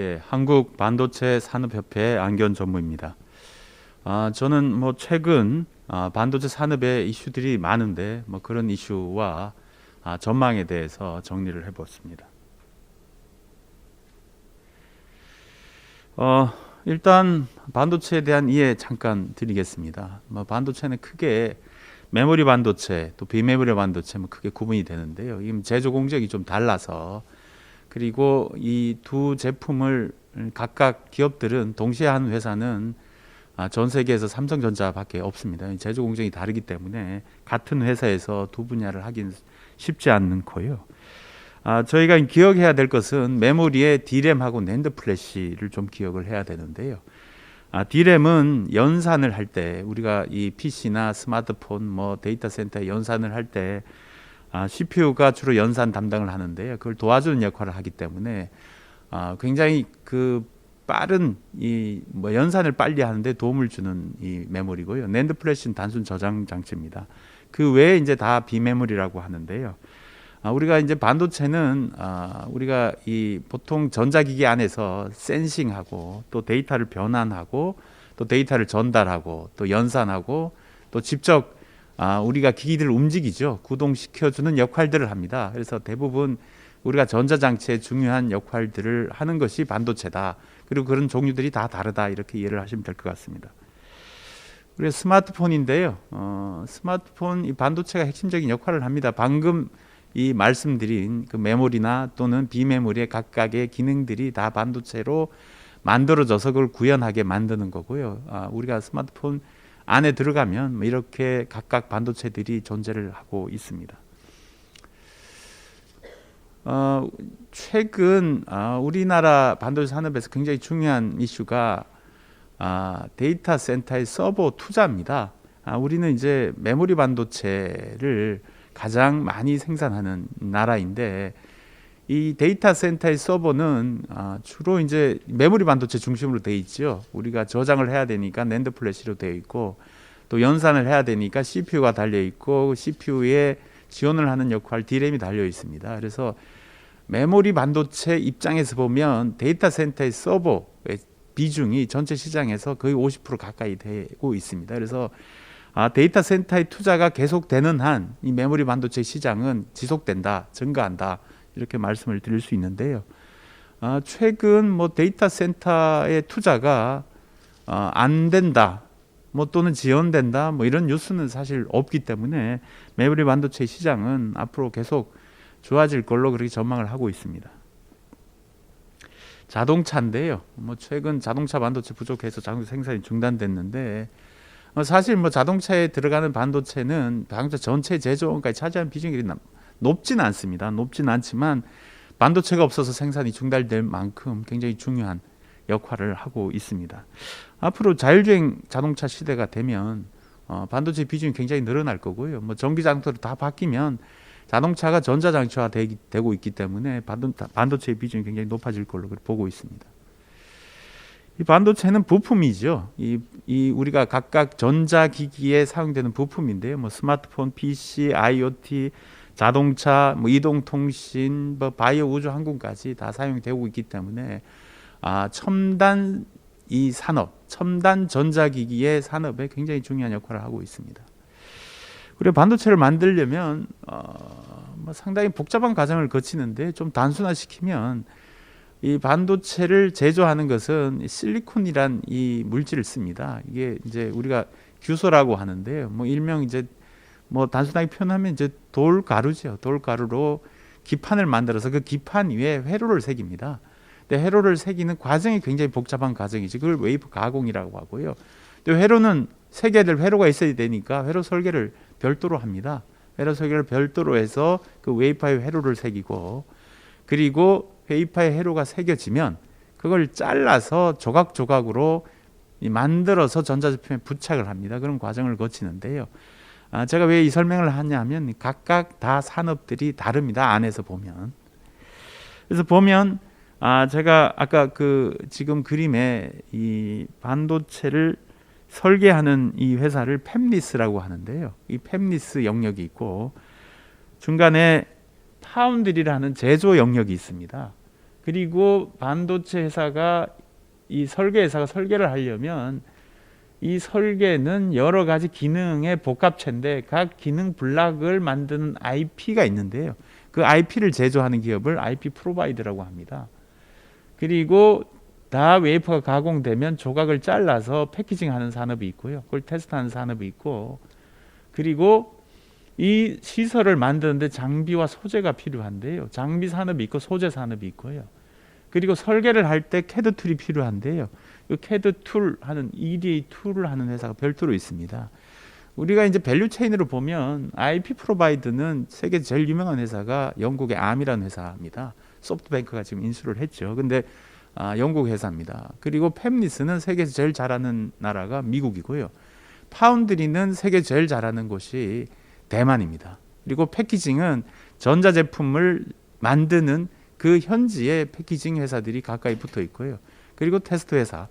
예, 한국 반도체 산업협회 안기원 전무입니다. 저는 최근 반도체 산업의 이슈들이 많은데 그런 이슈와 전망에 대해서 정리를 해봤습니다. 일단 반도체에 대한 이해 잠깐 드리겠습니다. 반도체는 크게 메모리 반도체 또 비메모리 반도체 크게 구분이 되는데요. 이 제조 공정이 좀 달라서, 그리고 이 두 제품을 각각 기업들은 동시에 하는 회사는 전 세계에서 삼성전자밖에 없습니다. 제조 공정이 다르기 때문에 같은 회사에서 두 분야를 하긴 쉽지 않고요. 저희가 기억해야 될 것은 메모리의 D램하고 낸드 플래시를 좀 기억을 해야 되는데요. D램은 연산을 할 때, 우리가 이 PC나 스마트폰, 데이터 센터에 연산을 할 때 CPU가 주로 연산 담당을 하는데요. 그걸 도와주는 역할을 하기 때문에 굉장히 빠른 연산을 빨리 하는데 도움을 주는 이 메모리고요. 낸드 플래시는 단순 저장 장치입니다. 그 외에 이제 다 비메모리라고 하는데요. 우리가 이제 반도체는 우리가 이 보통 전자기기 안에서 센싱하고 또 데이터를 변환하고 또 데이터를 전달하고 또 연산하고 또 직접 우리가 기기들을 움직이죠. 구동시켜주는 역할들을 합니다. 그래서 대부분 우리가 전자장치의 중요한 역할들을 하는 것이 반도체다. 그리고 그런 종류들이 다 다르다, 이렇게 이해를 하시면 될 것 같습니다. 그리고 스마트폰인데요. 스마트폰 이 반도체가 핵심적인 역할을 합니다. 방금 이 말씀드린 그 메모리나 또는 비메모리의 각각의 기능들이 다 반도체로 만들어져서 그걸 구현하게 만드는 거고요. 우리가 스마트폰 안에 들어가면 이렇게 각각 반도체들이 존재를 하고 있습니다. 최근 우리나라 반도체 산업에서 굉장히 중요한 이슈가 데이터 센터의 서버 투자입니다. 우리는 이제 메모리 반도체를 가장 많이 생산하는 나라인데, 이 데이터 센터의 서버는 주로 이제 메모리 반도체 중심으로 되어 있죠. 우리가 저장을 해야 되니까 낸드 플래시로 되어 있고, 또 연산을 해야 되니까 CPU가 달려 있고, CPU에 지원을 하는 역할 D램이 달려 있습니다. 그래서 메모리 반도체 입장에서 보면 데이터 센터의 서버의 비중이 전체 시장에서 거의 50% 가까이 되고 있습니다. 그래서 데이터 센터의 투자가 계속되는 한 이 메모리 반도체 시장은 지속된다, 증가한다, 이렇게 말씀을 드릴 수 있는데요. 최근 데이터 센터의 투자가 안 된다, 또는 지연된다, 이런 뉴스는 사실 없기 때문에 메모리 반도체 시장은 앞으로 계속 좋아질 걸로 그렇게 전망을 하고 있습니다. 자동차인데요. 최근 자동차 반도체 부족해서 자동차 생산이 중단됐는데, 사실 자동차에 들어가는 반도체는 자동차 전체 제조원가에 차지하는 비중이 높진 않습니다. 높진 않지만 반도체가 없어서 생산이 중단될 만큼 굉장히 중요한 역할을 하고 있습니다. 앞으로 자율주행 자동차 시대가 되면 반도체 비중이 굉장히 늘어날 거고요. 전기 자동차로 다 바뀌면 자동차가 전자장치화 되고 있기 때문에 반도체의 비중이 굉장히 높아질 걸로 보고 있습니다. 이 반도체는 부품이죠. 이 우리가 각각 전자기기에 사용되는 부품인데요. 스마트폰, PC, IoT, 자동차, 이동통신, 바이오, 우주, 항공까지 다 사용되고 있기 때문에 첨단 이 산업, 첨단 전자기기의 산업에 굉장히 중요한 역할을 하고 있습니다. 그리고 반도체를 만들려면 상당히 복잡한 과정을 거치는데, 좀 단순화시키면 이 반도체를 제조하는 것은 실리콘이란 이 물질을 씁니다. 이게 이제 우리가 규소라고 하는데요. 일명 이제 단순하게 표현하면 이제 돌가루죠. 돌가루로 기판을 만들어서 그 기판 위에 회로를 새깁니다. 근데 회로를 새기는 과정이 굉장히 복잡한 과정이지. 그걸 웨이프 가공이라고 하고요. 또 회로는 새겨야 될 회로가 있어야 되니까 회로 설계를 별도로 합니다. 회로 설계를 별도로 해서 그 웨이퍼에 회로를 새기고, 그리고 웨이퍼에 회로가 새겨지면 그걸 잘라서 조각조각으로 만들어서 전자제품에 부착을 합니다. 그런 과정을 거치는데요. 제가 왜 이 설명을 하냐면 각각 다 산업들이 다릅니다. 안에서 보면. 그래서 보면 제가 아까 지금 그림에 이 반도체를 설계하는 이 회사를 팹리스라고 하는데요. 이 팹리스 영역이 있고, 중간에 파운드리라는 제조 영역이 있습니다. 그리고 반도체 회사가 이 설계 회사가 설계를 하려면 이 설계는 여러 가지 기능의 복합체인데 각 기능 블록을 만드는 IP가 있는데요. 그 IP를 제조하는 기업을 IP 프로바이더라고 합니다. 그리고 다 웨이퍼가 가공되면 조각을 잘라서 패키징하는 산업이 있고요. 그걸 테스트하는 산업이 있고, 그리고 이 시설을 만드는데 장비와 소재가 필요한데요. 장비 산업이 있고 소재 산업이 있고요. 그리고 설계를 할 때 CAD 툴이 필요한데요. 이 CAD 툴 하는 EDA 툴을 하는 회사가 별도로 있습니다. 우리가 이제 밸류 체인으로 보면 IP 프로바이드는 세계 제일 유명한 회사가 영국의 암이라는 회사입니다. 소프트뱅크가 지금 인수를 했죠. 근데 영국 회사입니다. 그리고 팹리스는 세계에서 제일 잘하는 나라가 미국이고요. 파운드리는 세계 제일 잘하는 곳이 대만입니다. 그리고 패키징은 전자제품을 만드는 그 현지의 패키징 회사들이 가까이 붙어 있고요. 그리고 테스트 회사,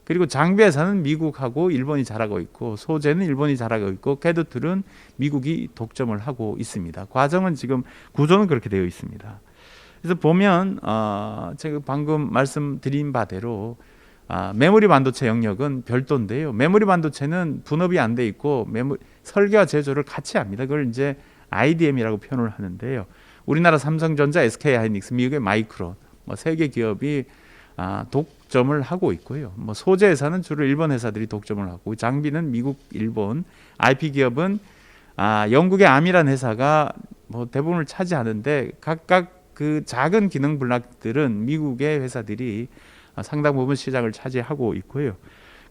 그리고 장비 회사는 미국하고 일본이 잘하고 있고, 소재는 일본이 잘하고 있고, CAD 툴은 미국이 독점을 하고 있습니다. 과정은 지금 구조는 그렇게 되어 있습니다. 그래서 보면 제가 방금 말씀드린 바대로 메모리 반도체 영역은 별도인데요. 메모리 반도체는 분업이 안 돼 있고 설계와 제조를 같이 합니다. 그걸 이제 IDM이라고 표현을 하는데요. 우리나라 삼성전자, SK하이닉스, 미국의 마이크론, 세 개 기업이 독점을 하고 있고요. 소재 회사는 주로 일본 회사들이 독점을 하고, 장비는 미국, 일본, IP 기업은 영국의 암이라는 회사가 대부분을 차지하는데, 각각 그 작은 기능 블록들은 미국의 회사들이 상당 부분 시장을 차지하고 있고요.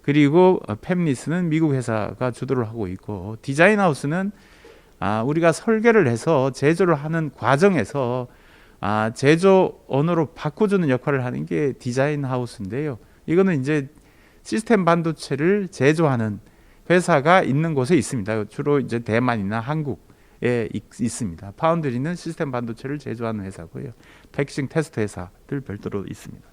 그리고 팹리스는 미국 회사가 주도를 하고 있고, 디자인 하우스는 우리가 설계를 해서 제조를 하는 과정에서 제조 언어로 바꿔주는 역할을 하는 게 디자인 하우스인데요. 이거는 이제 시스템 반도체를 제조하는 회사가 있는 곳에 있습니다. 주로 이제 대만이나 한국에 있습니다. 파운드리는 시스템 반도체를 제조하는 회사고요. 패키징 테스트 회사들 별도로 있습니다.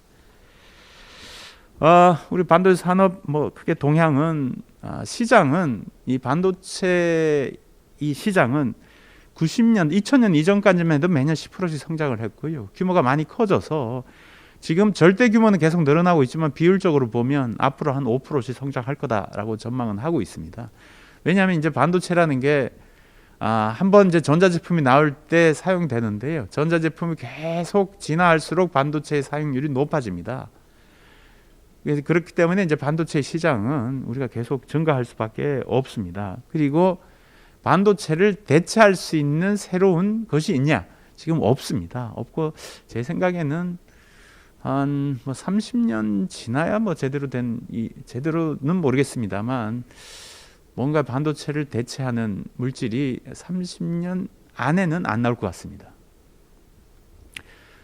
우리 반도체 산업 크게 동향은 시장은 이 반도체 이 시장은 2000년 이전까지만 해도 매년 10%씩 성장을 했고요. 규모가 많이 커져서 지금 절대 규모는 계속 늘어나고 있지만 비율적으로 보면 앞으로 한 5%씩 성장할 거다라고 전망은 하고 있습니다. 왜냐하면 이제 반도체라는 게 한번 이제 전자제품이 나올 때 사용되는데요. 전자제품이 계속 진화할수록 반도체의 사용률이 높아집니다. 그렇기 때문에 이제 반도체 시장은 우리가 계속 증가할 수밖에 없습니다. 그리고 반도체를 대체할 수 있는 새로운 것이 있냐? 지금 없습니다. 없고, 제 생각에는 한 30년 지나야 제대로는 모르겠습니다만, 뭔가 반도체를 대체하는 물질이 30년 안에는 안 나올 것 같습니다.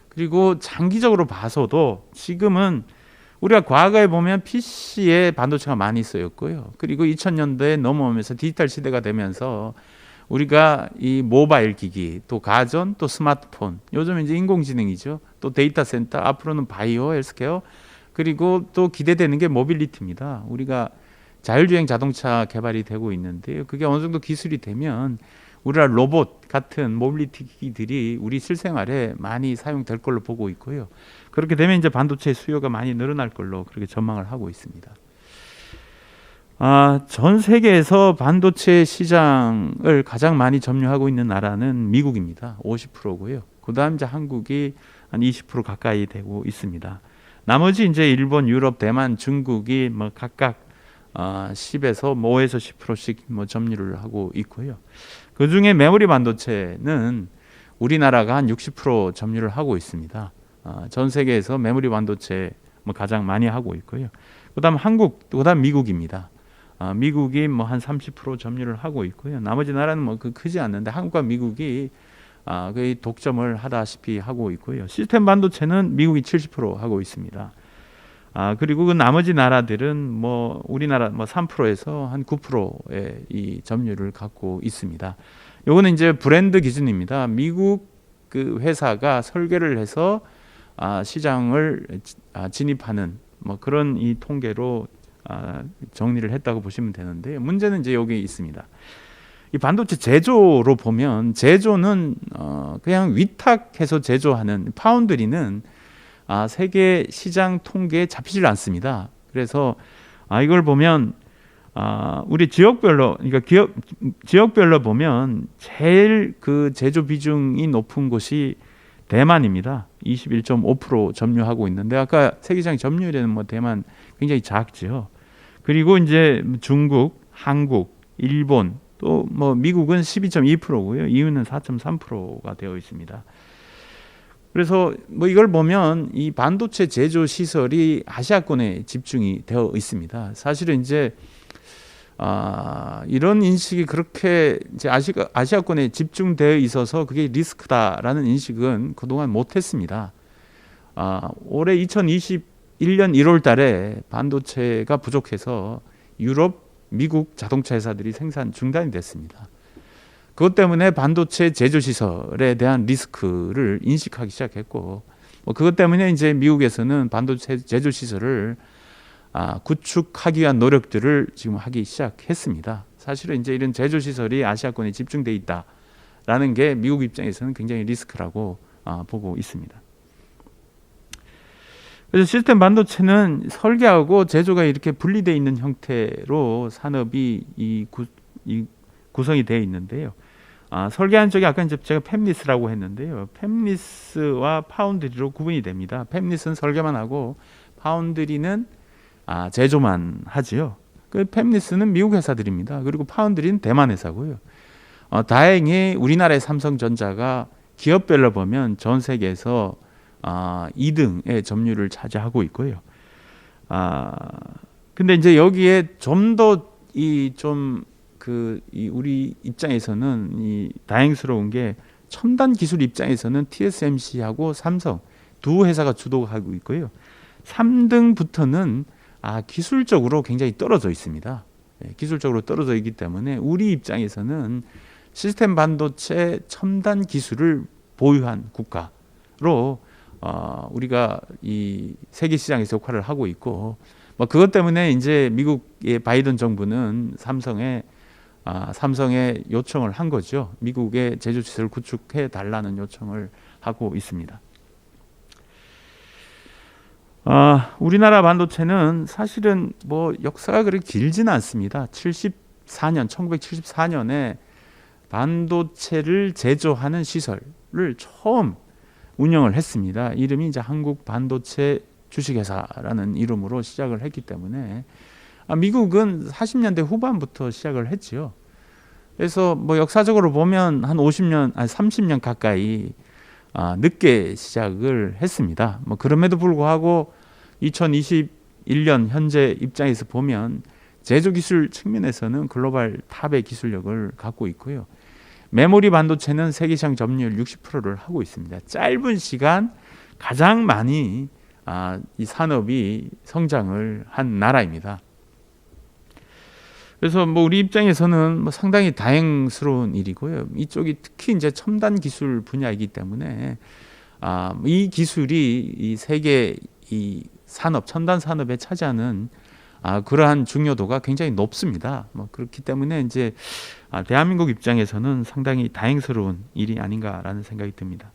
그리고 장기적으로 봐서도 지금은 우리가 과거에 보면 PC에 반도체가 많이 쓰였고요. 그리고 2000년대에 넘어오면서 디지털 시대가 되면서 우리가 이 모바일 기기, 또 가전, 또 스마트폰, 요즘 이제 인공지능이죠. 또 데이터 센터, 앞으로는 바이오, 헬스케어, 그리고 또 기대되는 게 모빌리티입니다. 우리가 자율주행 자동차 개발이 되고 있는데요. 그게 어느 정도 기술이 되면 우리나라 로봇 같은 모빌리티 기기들이 우리 실생활에 많이 사용될 걸로 보고 있고요. 그렇게 되면 이제 반도체 수요가 많이 늘어날 걸로 그렇게 전망을 하고 있습니다. 전 세계에서 반도체 시장을 가장 많이 점유하고 있는 나라는 미국입니다. 50%고요. 그다음 이제 한국이 한 20% 가까이 되고 있습니다. 나머지 이제 일본, 유럽, 대만, 중국이 각각 10에서 5에서 10%씩 점유를 하고 있고요. 그 중에 메모리 반도체는 우리나라가 한 60% 점유를 하고 있습니다. 전 세계에서 메모리 반도체 가장 많이 하고 있고요. 그다음 한국, 그다음 미국입니다. 미국이 한 30% 점유를 하고 있고요. 나머지 나라는 크지 않는데 한국과 미국이 거의 독점을 하다시피 하고 있고요. 시스템 반도체는 미국이 70% 하고 있습니다. 그리고 그 나머지 나라들은 우리나라 3%에서 한 9%의 이 점유율을 갖고 있습니다. 요거는 이제 브랜드 기준입니다. 미국 그 회사가 설계를 해서 시장을 진입하는 그런 이 통계로 정리를 했다고 보시면 되는데, 문제는 이제 여기 있습니다. 이 반도체 제조로 보면 제조는 그냥 위탁해서 제조하는 파운드리는 세계 시장 통계에 잡히질 않습니다. 그래서 이걸 보면 우리 지역별로, 그러니까 지역별로 보면 제일 그 제조 비중이 높은 곳이 대만입니다. 21.5% 점유하고 있는데, 아까 세계시장 점유율에는 뭐 대만 굉장히 작죠. 그리고 이제 중국, 한국, 일본, 또 뭐 미국은 12.2%고요. 이유는 4.3%가 되어 있습니다. 그래서 뭐 이걸 보면 이 반도체 제조 시설이 아시아권에 집중이 되어 있습니다. 사실은 이제 이런 인식이 그렇게 이제 아시아권에 집중되어 있어서 그게 리스크다라는 인식은 그동안 못했습니다. 올해 2021년 1월 달에 반도체가 부족해서 유럽, 미국 자동차 회사들이 생산 중단이 됐습니다. 그것 때문에 반도체 제조 시설에 대한 리스크를 인식하기 시작했고, 그것 때문에 이제 미국에서는 반도체 제조 시설을 구축하기 위한 노력들을 지금 하기 시작했습니다. 사실은 이제 이런 제조 시설이 아시아권에 집중돼 있다라는 게 미국 입장에서는 굉장히 리스크라고 보고 있습니다. 그래서 시스템 반도체는 설계하고 제조가 이렇게 분리되어 있는 형태로 산업이 구성이 되어 있는데요. 설계하는 쪽이 아까 이제 제가 팹리스라고 했는데요. 팹리스와 파운드리로 구분이 됩니다. 팹리스는 설계만 하고 파운드리는 제조만 하지요. 그 팹리스는 미국 회사들입니다. 그리고 파운드리는 대만 회사고요. 다행히 우리나라의 삼성전자가 기업별로 보면 전 세계에서 2등의 점유율을 차지하고 있고요. 근데 이제 여기에 좀 더 우리 입장에서는 다행스러운 게 첨단 기술 입장에서는 TSMC하고 삼성 두 회사가 주도하고 있고요. 3등부터는 기술적으로 굉장히 떨어져 있습니다. 기술적으로 떨어져 있기 때문에 우리 입장에서는 시스템 반도체 첨단 기술을 보유한 국가로 우리가 이 세계 시장에서 역할을 하고 있고, 그것 때문에 이제 미국의 바이든 정부는 삼성에 요청을 한 거죠. 미국의 제조 시설을 구축해 달라는 요청을 하고 있습니다. 우리나라 반도체는 사실은 뭐 역사가 그렇게 길지는 않습니다. 1974년에 반도체를 제조하는 시설을 처음 운영을 했습니다. 이름이 이제 한국 반도체 주식회사라는 이름으로 시작을 했기 때문에 미국은 40년대 후반부터 시작을 했지요. 그래서 뭐 역사적으로 보면 한 30년 가까이 늦게 시작을 했습니다. 그럼에도 불구하고 2021년 현재 입장에서 보면 제조 기술 측면에서는 글로벌 탑의 기술력을 갖고 있고요. 메모리 반도체는 세계 시장 점유율 60%를 하고 있습니다. 짧은 시간 가장 많이 이 산업이 성장을 한 나라입니다. 그래서 뭐 우리 입장에서는 뭐 상당히 다행스러운 일이고요. 이쪽이 특히 이제 첨단 기술 분야이기 때문에 이 기술이 이 세계 이 산업, 첨단 산업에 차지하는 그러한 중요도가 굉장히 높습니다. 그렇기 때문에 이제 대한민국 입장에서는 상당히 다행스러운 일이 아닌가라는 생각이 듭니다.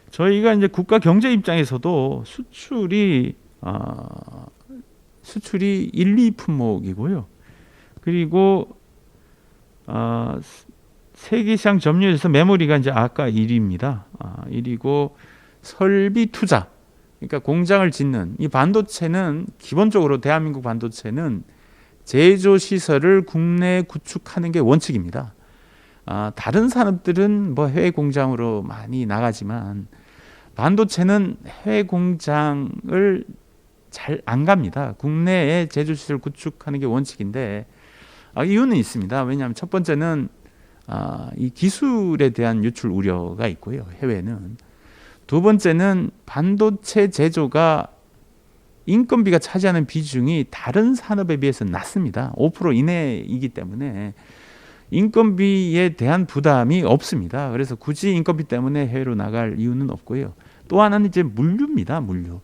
저희가 이제 국가 경제 입장에서도 수출이 1, 2품목이고요. 그리고 세계 시장 점유율에서 메모리가 이제 아까 1위입니다. 1위고 설비 투자, 그러니까 공장을 짓는 이 반도체는 기본적으로 대한민국 반도체는 제조 시설을 국내에 구축하는 게 원칙입니다. 다른 산업들은 뭐 해외 공장으로 많이 나가지만 반도체는 해외 공장을 잘 안 갑니다. 국내에 제조 시설 구축하는 게 원칙인데 이유는 있습니다. 왜냐하면 첫 번째는 이 기술에 대한 유출 우려가 있고요. 해외는. 두 번째는 반도체 제조가 인건비가 차지하는 비중이 다른 산업에 비해서 낮습니다. 5% 이내이기 때문에 인건비에 대한 부담이 없습니다. 그래서 굳이 인건비 때문에 해외로 나갈 이유는 없고요. 또 하나는 이제 물류입니다. 물류.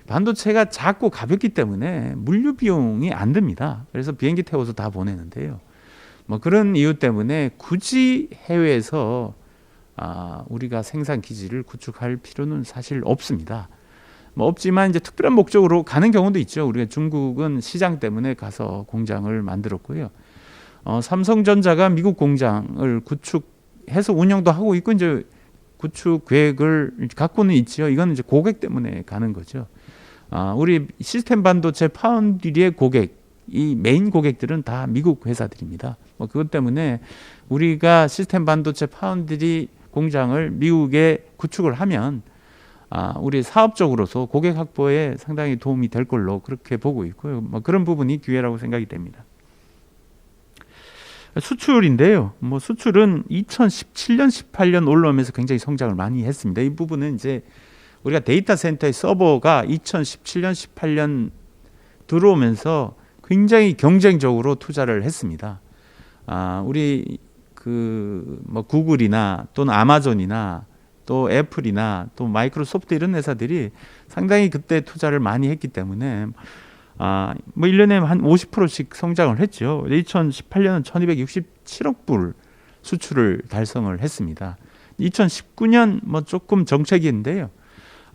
반도체가 작고 가볍기 때문에 물류 비용이 안 듭니다. 그래서 비행기 태워서 다 보내는데요. 뭐 그런 이유 때문에 굳이 해외에서 우리가 생산 기지를 구축할 필요는 사실 없습니다. 뭐 없지만 이제 특별한 목적으로 가는 경우도 있죠. 우리가 중국은 시장 때문에 가서 공장을 만들었고요. 삼성전자가 미국 공장을 구축해서 운영도 하고 있고 이제 구축 계획을 갖고는 있지요. 이건 이제 고객 때문에 가는 거죠. 우리 시스템 반도체 파운드리의 고객, 이 메인 고객들은 다 미국 회사들입니다. 뭐 그것 때문에 우리가 시스템 반도체 파운드리 공장을 미국에 구축을 하면 우리 사업적으로서 고객 확보에 상당히 도움이 될 걸로 그렇게 보고 있고요. 뭐 그런 부분이 기회라고 생각이 됩니다. 수출인데요. 뭐 수출은 2017년, 18년 올라오면서 굉장히 성장을 많이 했습니다. 이 부분은 이제 우리가 데이터 센터의 서버가 2017년, 18년 들어오면서 굉장히 경쟁적으로 투자를 했습니다. 우리 뭐 구글이나 또는 아마존이나 또 애플이나 또 마이크로소프트 이런 회사들이 상당히 그때 투자를 많이 했기 때문에 뭐 1년에 한 50%씩 성장을 했죠. 2018년은 1267억 불 수출을 달성을 했습니다. 2019년 뭐 조금 정체기인데요.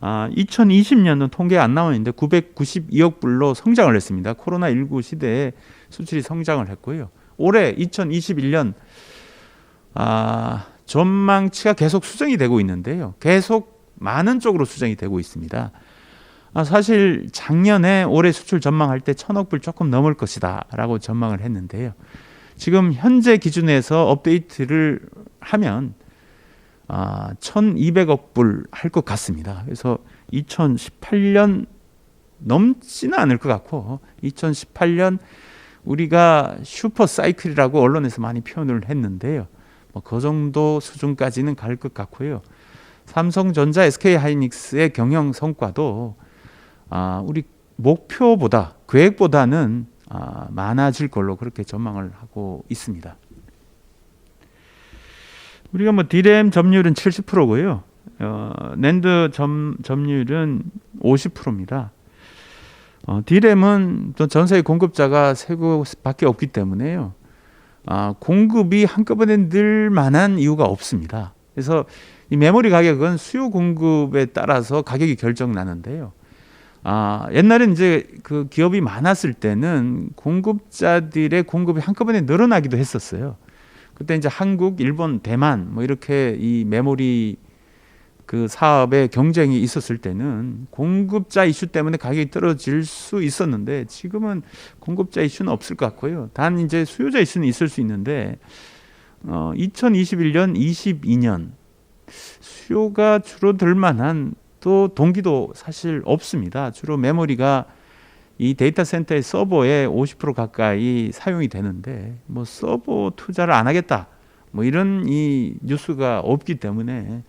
2020년은 통계 안 나오는데 992억 불로 성장을 했습니다. 코로나19 시대에 수출이 성장을 했고요. 올해 2021년 전망치가 계속 수정이 되고 있는데요. 계속 많은 쪽으로 수정이 되고 있습니다. 사실 작년에 올해 수출 전망할 때 1,000억 불 조금 넘을 것이다 라고 전망을 했는데요. 지금 현재 기준에서 업데이트를 하면 1,200억 불 할 것 같습니다. 그래서 2018년 넘지는 않을 것 같고 2018년 우리가 슈퍼 사이클이라고 언론에서 많이 표현을 했는데요. 뭐 그 정도 수준까지는 갈 것 같고요. 삼성전자, SK하이닉스의 경영 성과도 우리 목표보다 계획보다는 많아질 걸로 그렇게 전망을 하고 있습니다. 우리가 뭐 D램 점유율은 70%고요. 낸드 점유율은 50%입니다. D램은 또 전 세계 공급자가 세 곳밖에 없기 때문에요. 공급이 한꺼번에 늘 만한 이유가 없습니다. 그래서 이 메모리 가격은 수요 공급에 따라서 가격이 결정나는데요. 옛날에 이제 그 기업이 많았을 때는 공급자들의 공급이 한꺼번에 늘어나기도 했었어요. 그때 이제 한국, 일본, 대만 뭐 이렇게 이 메모리 그 사업에 경쟁이 있었을 때는 공급자 이슈 때문에 가격이 떨어질 수 있었는데 지금은 공급자 이슈는 없을 것 같고요. 단 이제 수요자 이슈는 있을 수 있는데 2021년, 22년 수요가 줄어들 만한 또 동기도 사실 없습니다. 주로 메모리가 이 데이터 센터의 서버에 50% 가까이 사용이 되는데 뭐 서버 투자를 안 하겠다 뭐 이런 이 뉴스가 없기 때문에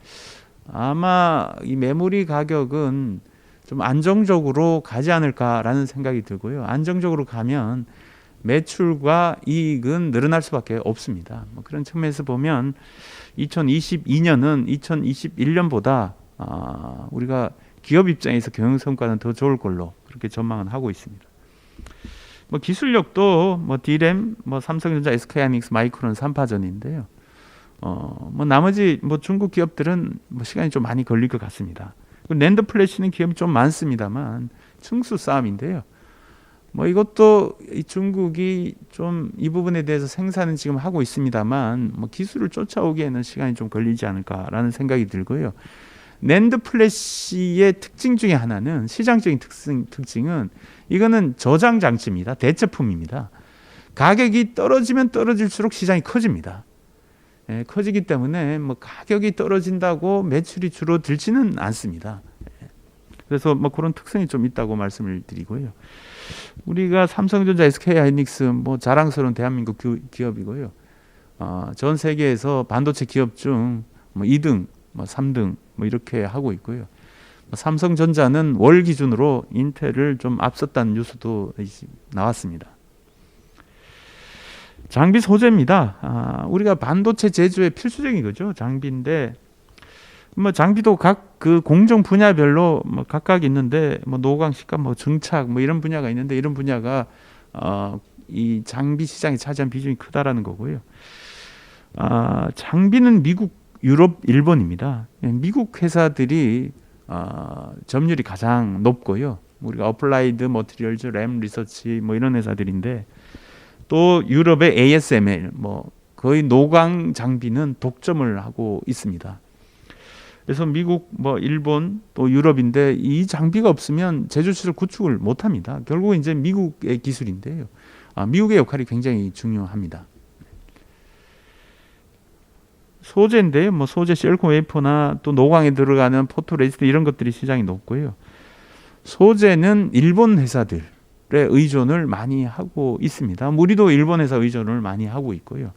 아마 이 메모리 가격은 좀 안정적으로 가지 않을까라는 생각이 들고요. 안정적으로 가면 매출과 이익은 늘어날 수밖에 없습니다. 뭐 그런 측면에서 보면 2022년은 2021년보다 우리가 기업 입장에서 경영 성과는 더 좋을 걸로 그렇게 전망은 하고 있습니다. 뭐 기술력도 뭐 D램, 뭐 삼성전자, SK하이닉스, 마이크론 3파전인데요. 뭐 나머지 뭐 중국 기업들은 뭐 시간이 좀 많이 걸릴 것 같습니다. 낸드 플래시는 기업이 좀 많습니다만 층수 싸움인데요. 뭐 이것도 이 중국이 좀 이 부분에 대해서 생산은 지금 하고 있습니다만 뭐 기술을 쫓아오기에는 시간이 좀 걸리지 않을까라는 생각이 들고요. 낸드 플래시의 특징 중에 하나는 시장적인 특징은 이거는 저장 장치입니다. 대체품입니다. 가격이 떨어지면 떨어질수록 시장이 커집니다. 커지기 때문에 뭐 가격이 떨어진다고 매출이 줄어들지는 않습니다. 그래서 뭐 그런 특성이 좀 있다고 말씀을 드리고요. 우리가 삼성전자, SK하이닉스 뭐 자랑스러운 대한민국 기업이고요. 전 세계에서 반도체 기업 중 뭐 2등, 뭐 3등 뭐 이렇게 하고 있고요. 삼성전자는 월 기준으로 인텔을 좀 앞섰다는 뉴스도 나왔습니다. 장비 소재입니다. 우리가 반도체 제조에 필수적인 거죠. 장비인데 뭐 장비도 각 그 공정 분야별로 뭐 각각 있는데 뭐 노광, 식감, 뭐 증착 뭐 이런 분야가 있는데 이런 분야가 이 장비 시장에 차지한 비중이 크다라는 거고요. 장비는 미국 유럽, 일본입니다. 미국 회사들이 점유율이 가장 높고요. 우리가 어플라이드 머티리얼즈, 램 리서치 뭐 이런 회사들인데, 또 유럽의 ASML 뭐 거의 노광 장비는 독점을 하고 있습니다. 그래서 미국, 뭐 일본, 또 유럽인데 이 장비가 없으면 제조시설 구축을 못합니다. 결국 이제 미국의 기술인데요. 미국의 역할이 굉장히 중요합니다. 소재인데요. 뭐 소재 실리콘 웨이퍼나 또 노광에 들어가는 포토레지스트 이런 것들이 시장이 높고요. 소재는 일본 회사들의 의존을 많이 하고 있습니다. 우리도 일본 회사 의존을 많이 하고 있고요.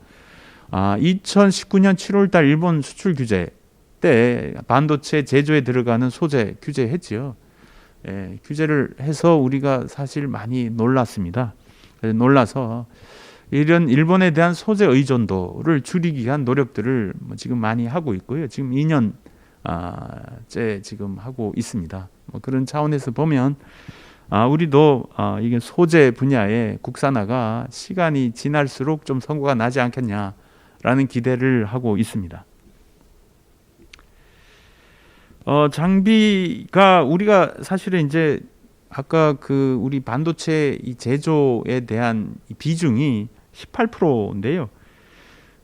2019년 7월달 일본 수출 규제 때 반도체 제조에 들어가는 소재 규제했죠. 규제를 해서 우리가 사실 많이 놀랐습니다. 놀라서 이런 일본에 대한 소재 의존도를 줄이기 위한 노력들을 지금 많이 하고 있고요. 지금 2년째 지금 하고 있습니다. 그런 차원에서 보면 우리도 이게 소재 분야의 국산화가 시간이 지날수록 좀 성과가 나지 않겠냐라는 기대를 하고 있습니다. 장비가 우리가 사실은 이제 아까 우리 반도체 이 제조에 대한 비중이 18%인데요.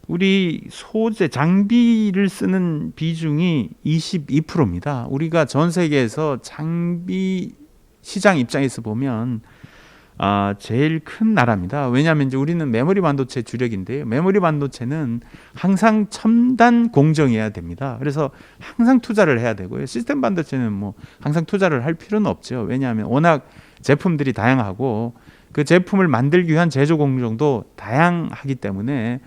우리 소재 장비를 쓰는 비중이 22%입니다. 우리가 전 세계에서 장비 시장 입장에서 보면 제일 큰 나라입니다. 왜냐하면 이제 우리는 메모리 반도체 주력인데요. 메모리 반도체는 항상 첨단 공정해야 됩니다. 그래서 항상 투자를 해야 되고요. 시스템 반도체는 뭐 항상 투자를 할 필요는 없죠. 왜냐하면 워낙 제품들이 다양하고 그 제품을 만들기 위한 제조 공정도 다양하기 때문에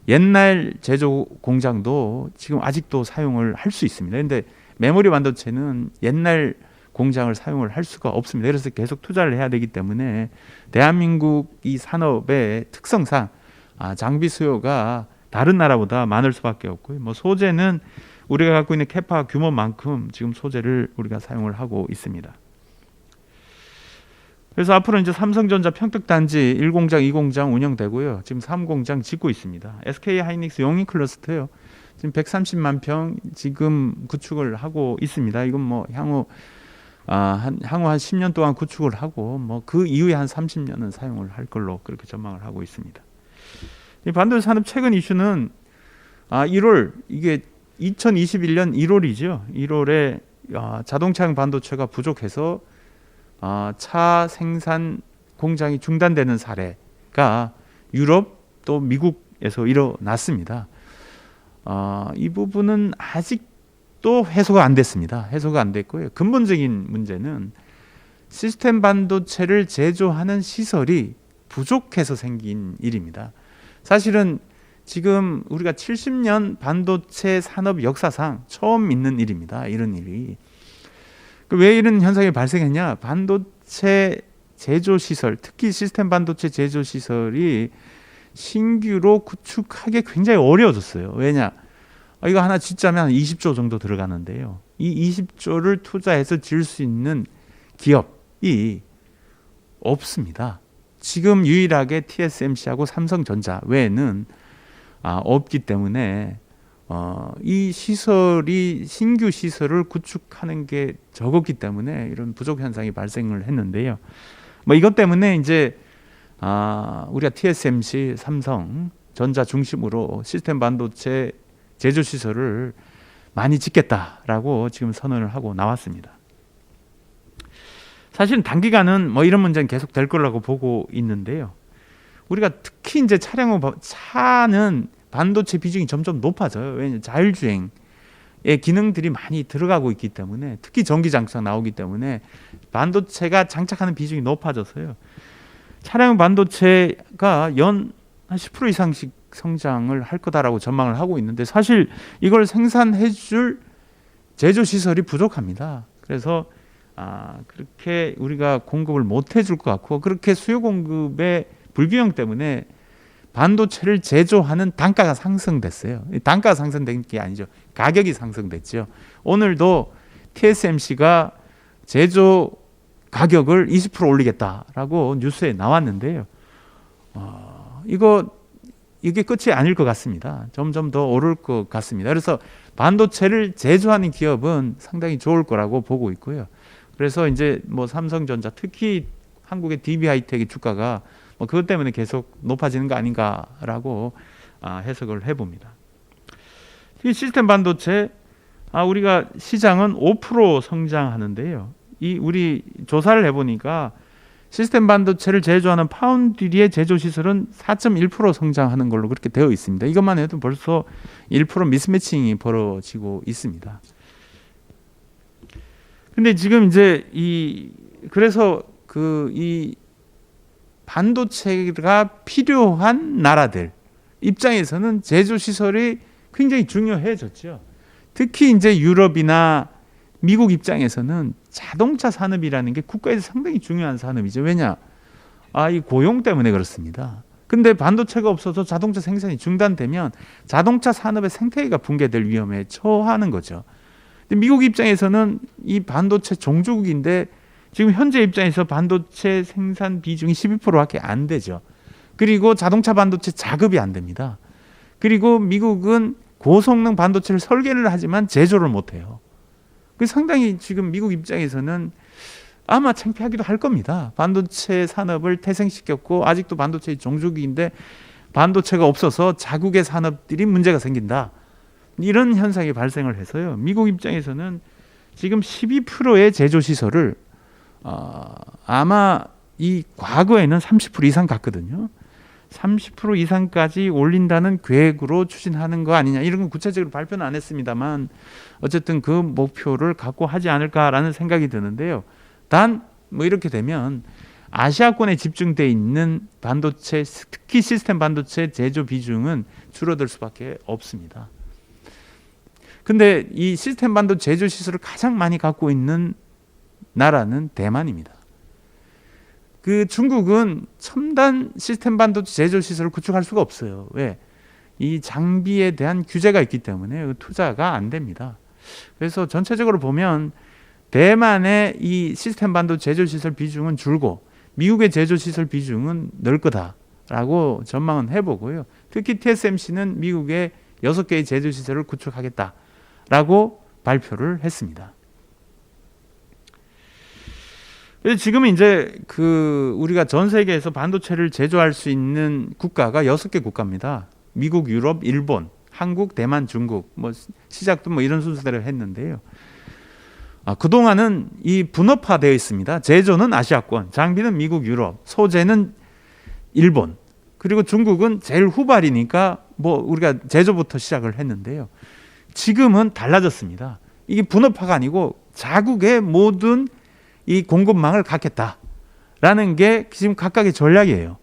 옛날 제조 공장도 지금 아직도 사용을 할 수 있습니다. 그런데 메모리 반도체는 옛날 공장을 사용을 할 수가 없습니다. 그래서 계속 투자를 해야 되기 때문에 대한민국 이 산업의 특성상 장비 수요가 다른 나라보다 많을 수밖에 없고요. 뭐 소재는 우리가 갖고 있는 캐파 규모만큼 지금 소재를 우리가 사용을 하고 있습니다. 그래서 앞으로 이제 삼성전자 평택단지 1공장, 2공장 운영되고요. 지금 3공장 짓고 있습니다. SK 하이닉스 용인 클러스터요. 지금 130만 평 지금 구축을 하고 있습니다. 이건 뭐 향후 한 10년 동안 구축을 하고 뭐 그 이후에 한 30년은 사용을 할 걸로 그렇게 전망을 하고 있습니다. 이 반도체 산업 최근 이슈는 1월 이게 2021년 1월이죠. 1월에 자동차용 반도체가 부족해서 차 생산 공장이 중단되는 사례가 유럽 또 미국에서 일어났습니다. 이 부분은 아직도 해소가 안 됐습니다. 해소가 안 됐고요. 근본적인 문제는 시스템 반도체를 제조하는 시설이 부족해서 생긴 일입니다. 사실은 지금 우리가 70년 반도체 산업 역사상 처음 있는 일입니다. 이런 일이. 왜 이런 현상이 발생했냐? 반도체 제조 시설, 특히 시스템 반도체 제조 시설이 신규로 구축하기 굉장히 어려워졌어요. 왜냐? 이거 하나 짓자면 20조 정도 들어가는데요. 이 20조를 투자해서 지을 수 있는 기업이 없습니다. 지금 유일하게 TSMC하고 삼성전자 외에는 없기 때문에 이 시설이 신규 시설을 구축하는 게 적었기 때문에 이런 부족 현상이 발생을 했는데요. 뭐 이것 때문에 이제 우리가 TSMC, 삼성전자 중심으로 시스템 반도체 제조 시설을 많이 짓겠다라고 지금 선언을 하고 나왔습니다. 사실은 단기간은 뭐 이런 문제는 계속 될 거라고 보고 있는데요. 우리가 특히 이제 차는 반도체 비중이 점점 높아져요. 왜냐하면 자율주행의 기능들이 많이 들어가고 있기 때문에, 특히 전기 장치가 나오기 때문에 반도체가 장착하는 비중이 높아져서요. 차량 반도체가 연 한 10% 이상씩 성장을 할 거다라고 전망을 하고 있는데, 사실 이걸 생산해줄 제조 시설이 부족합니다. 그래서 그렇게 우리가 공급을 못 해줄 것 같고, 그렇게 수요 공급의 불균형 때문에 반도체를 제조하는 단가가 상승됐어요. 단가가 상승된 게 아니죠. 가격이 상승됐죠. 오늘도 TSMC가 제조 가격을 20% 올리겠다라고 뉴스에 나왔는데요. 이거 이게 끝이 아닐 것 같습니다. 점점 더 오를 것 같습니다. 그래서 반도체를 제조하는 기업은 상당히 좋을 거라고 보고 있고요. 그래서 이제 뭐 삼성전자, 특히 한국의 DB하이텍의 주가가 뭐 그것 때문에 계속 높아지는 거 아닌가라고 해석을 해봅니다. 이 시스템 반도체, 우리가 시장은 5% 성장하는데요. 이 우리 조사를 해보니까 시스템 반도체를 제조하는 파운드리의 제조 시설은 4.1% 성장하는 걸로 그렇게 되어 있습니다. 이것만 해도 벌써 1% 미스매칭이 벌어지고 있습니다. 근데 지금 이제 그래서 이 반도체가 필요한 나라들 입장에서는 제조 시설이 굉장히 중요해졌죠. 특히 이제 유럽이나 미국 입장에서는 자동차 산업이라는 게 국가에서 상당히 중요한 산업이죠. 왜냐? 이 고용 때문에 그렇습니다. 근데 반도체가 없어서 자동차 생산이 중단되면 자동차 산업의 생태계가 붕괴될 위험에 처하는 거죠. 근데 미국 입장에서는 이 반도체 종주국인데 지금 현재 입장에서 반도체 생산 비중이 12%밖에 안 되죠. 그리고 자동차 반도체 자급이 안 됩니다. 그리고 미국은 고성능 반도체를 설계를 하지만 제조를 못해요. 그 상당히 지금 미국 입장에서는 아마 창피하기도 할 겁니다. 반도체 산업을 태생시켰고 아직도 반도체의 종주국인데 반도체가 없어서 자국의 산업들이 문제가 생긴다. 이런 현상이 발생을 해서요. 미국 입장에서는 지금 12%의 제조 시설을 아마 이 과거에는 30% 이상 갔거든요. 30% 이상까지 올린다는 계획으로 추진하는 거 아니냐. 이런 건 구체적으로 발표는 안 했습니다만 어쨌든 그 목표를 갖고 하지 않을까라는 생각이 드는데요. 단 뭐 이렇게 되면 아시아권에 집중돼 있는 반도체, 특히 시스템 반도체 제조 비중은 줄어들 수밖에 없습니다. 근데 이 시스템 반도체 제조 시설을 가장 많이 갖고 있는 나라는 대만입니다. 그 중국은 첨단 시스템 반도체 제조 시설을 구축할 수가 없어요. 왜? 이 장비에 대한 규제가 있기 때문에 투자가 안 됩니다. 그래서 전체적으로 보면 대만의 이 시스템 반도체 제조 시설 비중은 줄고 미국의 제조 시설 비중은 늘 거다라고 전망은 해보고요. 특히 TSMC는 미국의 6개의 제조 시설을 구축하겠다라고 발표를 했습니다. 지금 이제 우리가 전 세계에서 반도체를 제조할 수 있는 국가가 6개 국가입니다. 미국, 유럽, 일본, 한국, 대만, 중국. 뭐 시작도 뭐 이런 순서대로 했는데요. 그동안은 이 분업화되어 있습니다. 제조는 아시아권, 장비는 미국, 유럽, 소재는 일본. 그리고 중국은 제일 후발이니까 뭐 우리가 제조부터 시작을 했는데요. 지금은 달라졌습니다. 이게 분업화가 아니고 자국의 모든 이 공급망을 갖겠다라는 게 지금 각각의 전략이에요.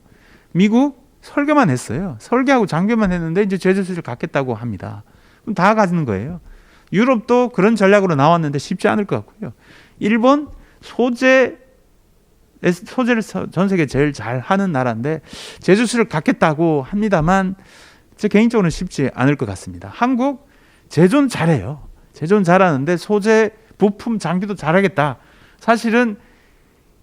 미국 설계만 했어요. 설계하고 장비만 했는데 이제 제조 시설 갖겠다고 합니다. 그럼 다 가지는 거예요. 유럽도 그런 전략으로 나왔는데 쉽지 않을 것 같고요. 일본 소재를 전 세계 제일 잘 하는 나라인데 제조 시설을 갖겠다고 합니다만 제 개인적으로는 쉽지 않을 것 같습니다. 한국 제조는 잘해요. 제조는 잘하는데 소재, 부품, 장비도 잘하겠다. 사실은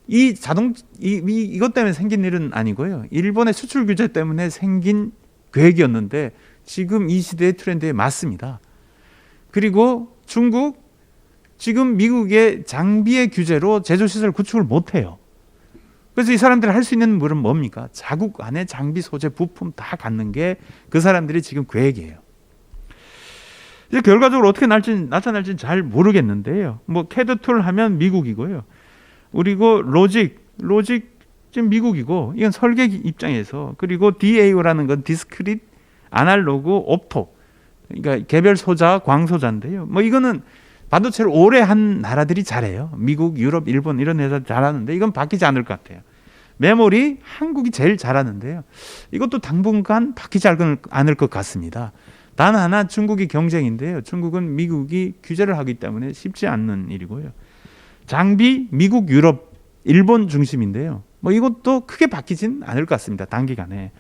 이것 때문에 생긴 일은 아니고요. 일본의 수출 규제 때문에 생긴 계획이었는데 지금 이 시대의 트렌드에 맞습니다. 그리고 중국, 지금 미국의 장비의 규제로 제조시설 구축을 못해요. 그래서 이 사람들이 할 수 있는 물은 뭡니까? 자국 안에 장비, 소재, 부품 다 갖는 게 그 사람들이 지금 계획이에요. 이제 결과적으로 어떻게 나타날지는 잘 모르겠는데요. 뭐 캐드 툴 하면 미국이고요. 그리고 로직 지금 미국이고 이건 설계 입장에서, 그리고 DAO라는 건 디스크릿 아날로그 옵토, 그러니까 개별 소자, 광소자인데요. 뭐 이거는 반도체를 오래 한 나라들이 잘해요. 미국, 유럽, 일본 이런 회사 잘하는데 이건 바뀌지 않을 것 같아요. 메모리 한국이 제일 잘하는데요. 이것도 당분간 바뀌지 않을 것 같습니다. 단 하나 중국이 경쟁인데요. 중국은 미국이 규제를 하기 때문에 쉽지 않는 일이고요. 장비 미국, 유럽, 일본 중심인데요. 뭐 이것도 크게 바뀌진 않을 것 같습니다. 단기간에.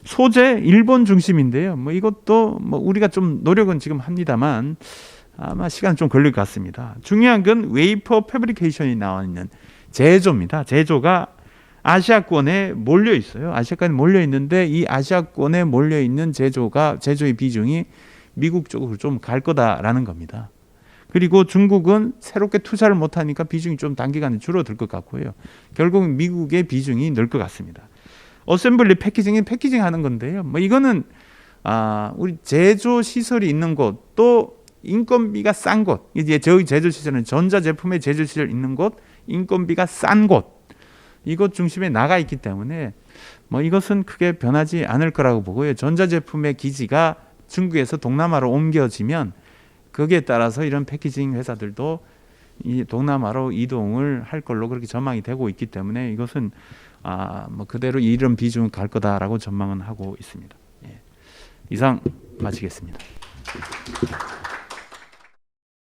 소재 일본 중심인데요. 뭐 이것도 뭐 우리가 좀 노력은 지금 합니다만 아마 시간은 좀 걸릴 것 같습니다. 중요한 건 웨이퍼 패브리케이션이 나와 있는 제조입니다. 제조가 아시아권에 몰려 있어요. 아시아권에 몰려 있는데 이 아시아권에 몰려 있는 제조의 비중이 미국 쪽으로 좀 갈 거다라는 겁니다. 그리고 중국은 새롭게 투자를 못 하니까 비중이 좀 단기간에 줄어들 것 같고요. 결국 미국의 비중이 늘 것 같습니다. 어셈블리 패키징은 패키징 하는 건데요. 뭐 이거는 우리 제조 시설이 있는 곳, 또 인건비가 싼 곳. 이제 저희 제조 시설은 전자 제품의 제조 시설 있는 곳, 인건비가 싼 곳. 이것 중심에 나가 있기 때문에 뭐 이것은 크게 변하지 않을 거라고 보고요. 전자 제품의 기지가 중국에서 동남아로 옮겨지면 거기에 따라서 이런 패키징 회사들도 이 동남아로 이동을 할 걸로 그렇게 전망이 되고 있기 때문에 이것은 뭐 그대로 이런 비중은 갈 거다라고 전망은 하고 있습니다. 예. 이상 마치겠습니다.